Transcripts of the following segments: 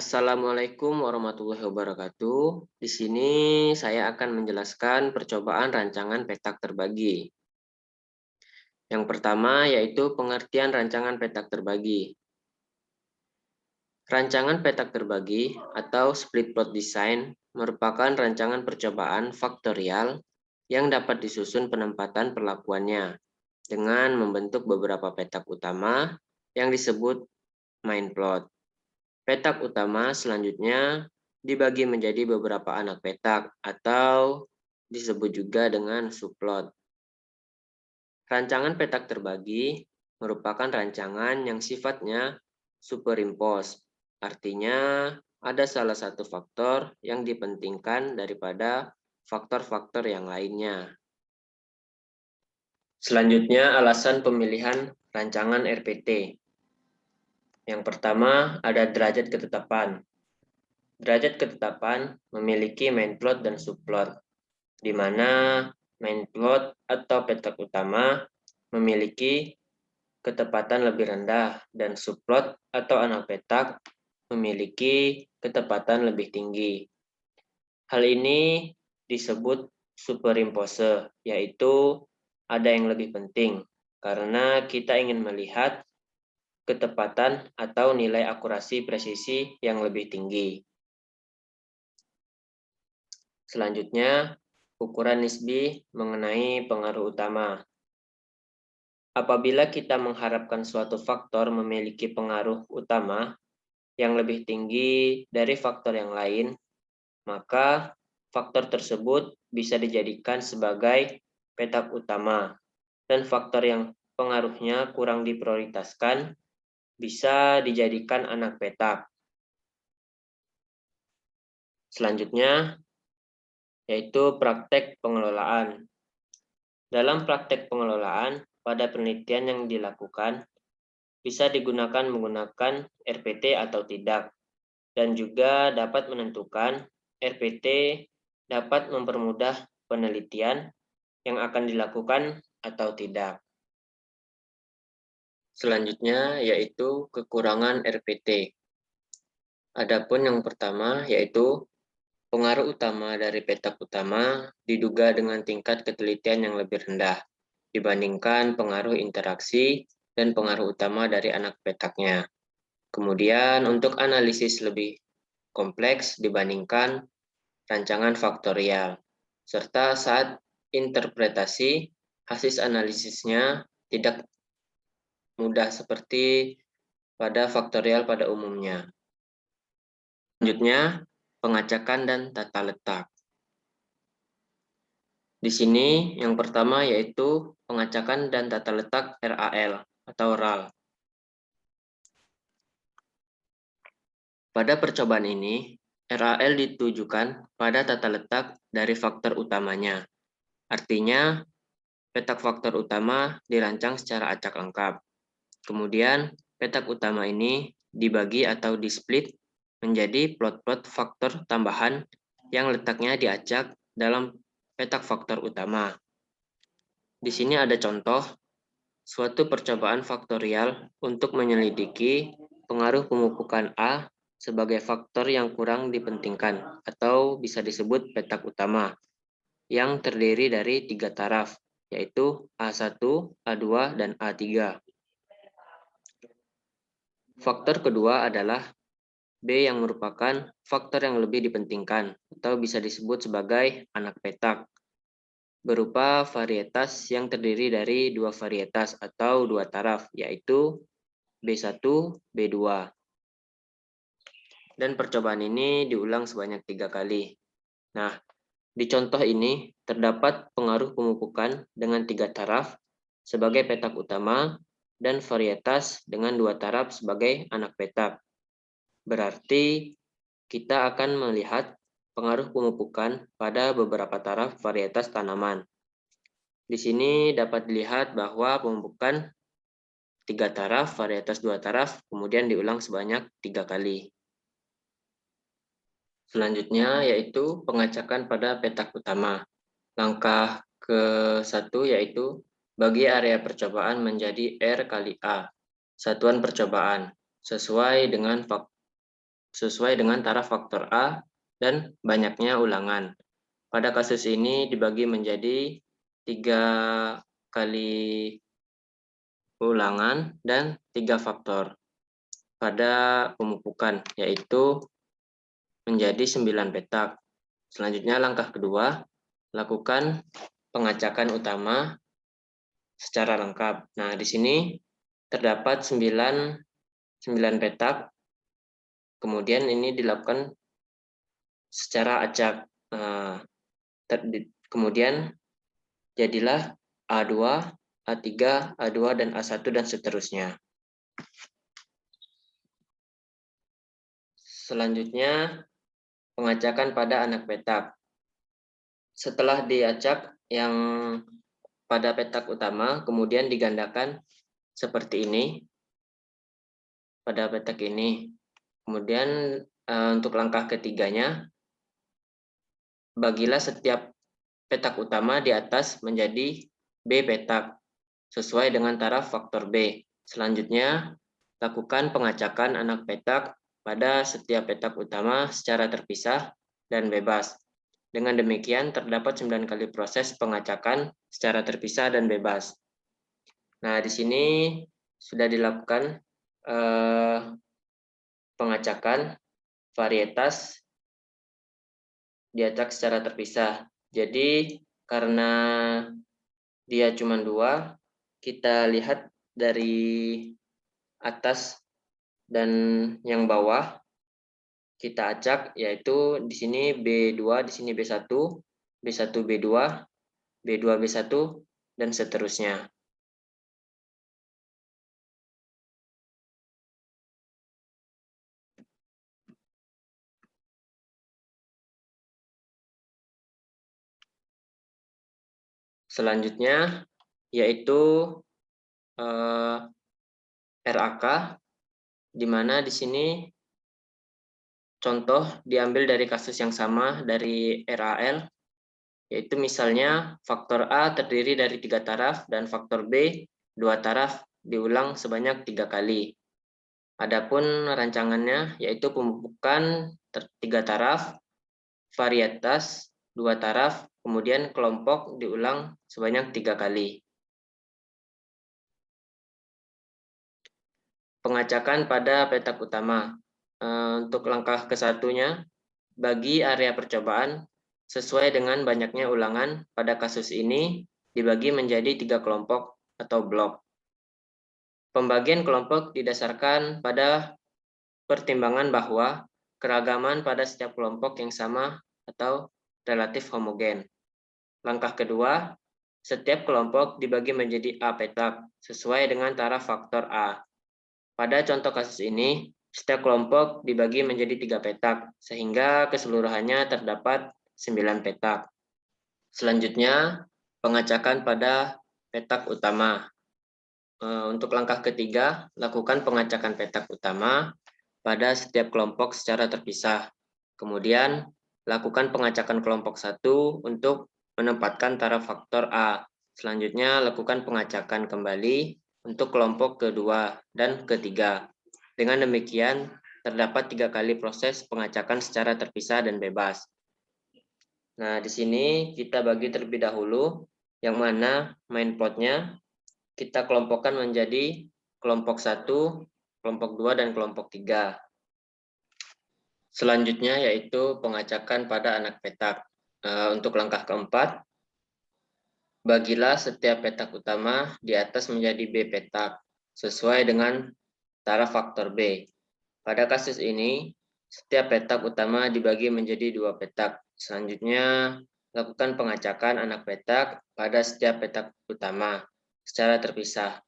Assalamualaikum warahmatullahi wabarakatuh. Di sini saya akan menjelaskan percobaan rancangan petak terbagi. Yang pertama yaitu pengertian rancangan petak terbagi. Rancangan petak terbagi atau split plot design merupakan rancangan percobaan faktorial yang dapat disusun penempatan perlakuannya dengan membentuk beberapa petak utama yang disebut main plot. Petak utama selanjutnya dibagi menjadi beberapa anak petak atau disebut juga dengan subplot. Rancangan petak terbagi merupakan rancangan yang sifatnya superimpose. Artinya ada salah satu faktor yang dipentingkan daripada faktor-faktor yang lainnya. Selanjutnya alasan pemilihan rancangan RPT. Yang pertama ada derajat ketetapan. Derajat ketetapan memiliki main plot dan subplot, di mana main plot atau petak utama memiliki ketepatan lebih rendah dan subplot atau anak petak memiliki ketepatan lebih tinggi. Hal ini disebut superimpose, yaitu ada yang lebih penting karena kita ingin melihat ketepatan atau nilai akurasi presisi yang lebih tinggi. Selanjutnya, ukuran nisbi mengenai pengaruh utama. Apabila kita mengharapkan suatu faktor memiliki pengaruh utama yang lebih tinggi dari faktor yang lain, maka faktor tersebut bisa dijadikan sebagai petak utama, dan faktor yang pengaruhnya kurang diprioritaskan bisa dijadikan anak petak. Selanjutnya, yaitu praktek pengelolaan. Dalam praktek pengelolaan, pada penelitian yang dilakukan, bisa digunakan menggunakan RPT atau tidak, dan juga dapat menentukan RPT dapat mempermudah penelitian yang akan dilakukan atau tidak. Selanjutnya yaitu kekurangan RPT. Adapun yang pertama yaitu pengaruh utama dari petak utama diduga dengan tingkat ketelitian yang lebih rendah dibandingkan pengaruh interaksi dan pengaruh utama dari anak petaknya. Kemudian untuk analisis lebih kompleks dibandingkan rancangan faktorial, serta saat interpretasi hasil analisisnya tidak mudah seperti pada faktorial pada umumnya. Selanjutnya, pengacakan dan tata letak. Di sini yang pertama yaitu pengacakan dan tata letak RAL atau RAL. Pada percobaan ini, RAL ditujukan pada tata letak dari faktor utamanya. Artinya, petak faktor utama dirancang secara acak lengkap. Kemudian, petak utama ini dibagi atau di-split menjadi plot-plot faktor tambahan yang letaknya diacak dalam petak faktor utama. Di sini ada contoh suatu percobaan faktorial untuk menyelidiki pengaruh pemupukan A sebagai faktor yang kurang dipentingkan atau bisa disebut petak utama yang terdiri dari 3 taraf, yaitu A1, A2, dan A3. Faktor kedua adalah B yang merupakan faktor yang lebih dipentingkan atau bisa disebut sebagai anak petak, berupa varietas yang terdiri dari 2 varietas atau 2 taraf, yaitu B1, B2. Dan percobaan ini diulang sebanyak 3 kali. Nah, di contoh ini terdapat pengaruh pemupukan dengan 3 taraf sebagai petak utama dan varietas dengan 2 taraf sebagai anak petak. Berarti kita akan melihat pengaruh pemupukan pada beberapa taraf varietas tanaman. Di sini dapat dilihat bahwa pemupukan 3 taraf, varietas 2 taraf, kemudian diulang sebanyak 3 kali. Selanjutnya yaitu pengacakan pada petak utama. Langkah ke-1 yaitu bagi area percobaan menjadi R kali A, satuan percobaan, sesuai dengan sesuai dengan taraf faktor A dan banyaknya ulangan. Pada kasus ini dibagi menjadi 3 kali ulangan dan 3 faktor pada pemupukan, yaitu menjadi 9 petak. Selanjutnya langkah kedua, lakukan pengacakan utama secara lengkap. Nah, di sini terdapat 9 petak, kemudian ini dilakukan secara acak. Kemudian jadilah A2, A3, A2, dan A1, dan seterusnya. Selanjutnya, pengacakan pada anak petak. Setelah diacak yang pada petak utama, kemudian digandakan seperti ini pada petak ini. Kemudian untuk langkah ketiganya, bagilah setiap petak utama di atas menjadi B petak, sesuai dengan taraf faktor B. Selanjutnya, lakukan pengacakan anak petak pada setiap petak utama secara terpisah dan bebas. Dengan demikian, terdapat 9 kali proses pengacakan secara terpisah dan bebas. Nah, di sini sudah dilakukan pengacakan varietas diacak secara terpisah. Jadi karena dia cuma 2, kita lihat dari atas dan yang bawah kita acak, yaitu di sini B2, di sini B1, B1 B2, B2 B1, dan seterusnya. Selanjutnya yaitu RAK, di mana di sini contoh diambil dari kasus yang sama dari RAL, yaitu misalnya faktor A terdiri dari 3 taraf dan faktor B 2 taraf diulang sebanyak 3 kali. Adapun rancangannya yaitu pemupukan 3 taraf, varietas 2 taraf, kemudian kelompok diulang sebanyak 3 kali. Pengacakan pada petak utama. Untuk langkah ke-1-nya, bagi area percobaan sesuai dengan banyaknya ulangan. Pada kasus ini dibagi menjadi 3 kelompok atau blok. Pembagian kelompok didasarkan pada pertimbangan bahwa keragaman pada setiap kelompok yang sama atau relatif homogen. Langkah kedua, setiap kelompok dibagi menjadi A petak sesuai dengan taraf faktor A. Pada contoh kasus ini, setiap kelompok dibagi menjadi 3 petak, sehingga keseluruhannya terdapat 9 petak. Selanjutnya, pengacakan pada petak utama. Untuk langkah ketiga, lakukan pengacakan petak utama pada setiap kelompok secara terpisah. Kemudian, lakukan pengacakan kelompok 1 untuk menempatkan taraf faktor A. Selanjutnya, lakukan pengacakan kembali untuk kelompok kedua dan ketiga. Dengan demikian, terdapat 3 kali proses pengacakan secara terpisah dan bebas. Nah, di sini kita bagi terlebih dahulu, yang mana main plotnya kita kelompokkan menjadi kelompok 1, kelompok 2, dan kelompok 3. Selanjutnya yaitu pengacakan pada anak petak. Untuk langkah keempat, bagilah setiap petak utama di atas menjadi B petak, sesuai dengan taraf faktor B. Pada kasus ini, setiap petak utama dibagi menjadi 2 petak. Selanjutnya, lakukan pengacakan anak petak pada setiap petak utama secara terpisah.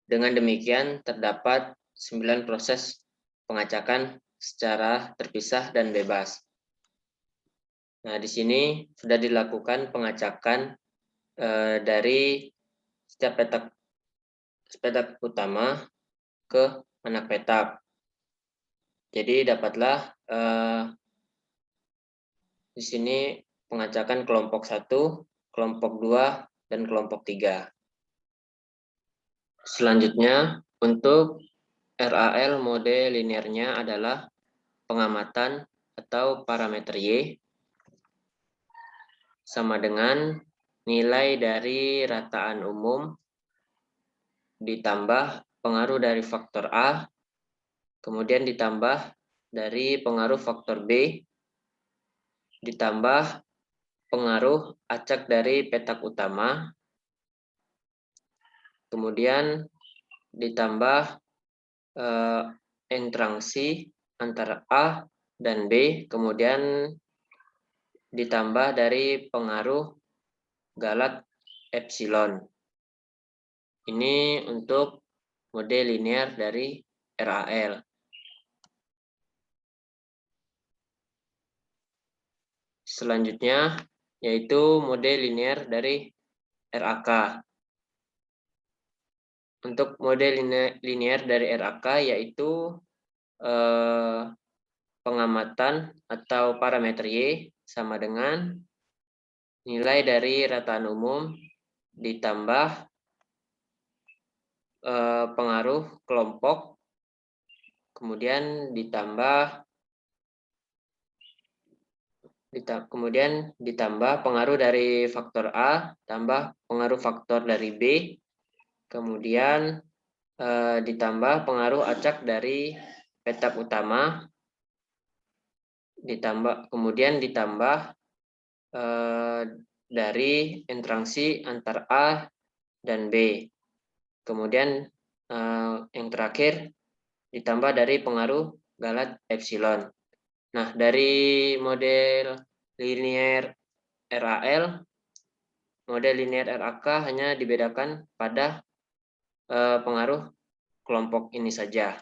Dengan demikian, terdapat 9 proses pengacakan secara terpisah dan bebas. Nah, di sini sudah dilakukan pengacakan dari setiap petak utama ke anak petak. Jadi dapatlah di sini pengacakan kelompok 1, kelompok 2, dan kelompok 3. Selanjutnya, untuk RAL mode linearnya adalah pengamatan atau parameter Y sama dengan nilai dari rataan umum ditambah pengaruh dari faktor A, kemudian ditambah dari pengaruh faktor B, ditambah pengaruh acak dari petak utama, kemudian ditambah interaksi antara A dan B, kemudian ditambah dari pengaruh galat epsilon. Ini untuk mode linear dari RAL. Selanjutnya yaitu mode linear dari RAK. Untuk mode linear dari RAK yaitu pengamatan atau parameter Y sama dengan nilai dari rataan umum ditambah pengaruh kelompok, kemudian ditambah pengaruh dari faktor A, tambah pengaruh faktor dari B, kemudian ditambah pengaruh acak dari petak utama, kemudian ditambah dari interaksi antar A dan B. Kemudian yang terakhir ditambah dari pengaruh galat epsilon. Nah, dari model linear RAL, model linear RAK hanya dibedakan pada pengaruh kelompok ini saja.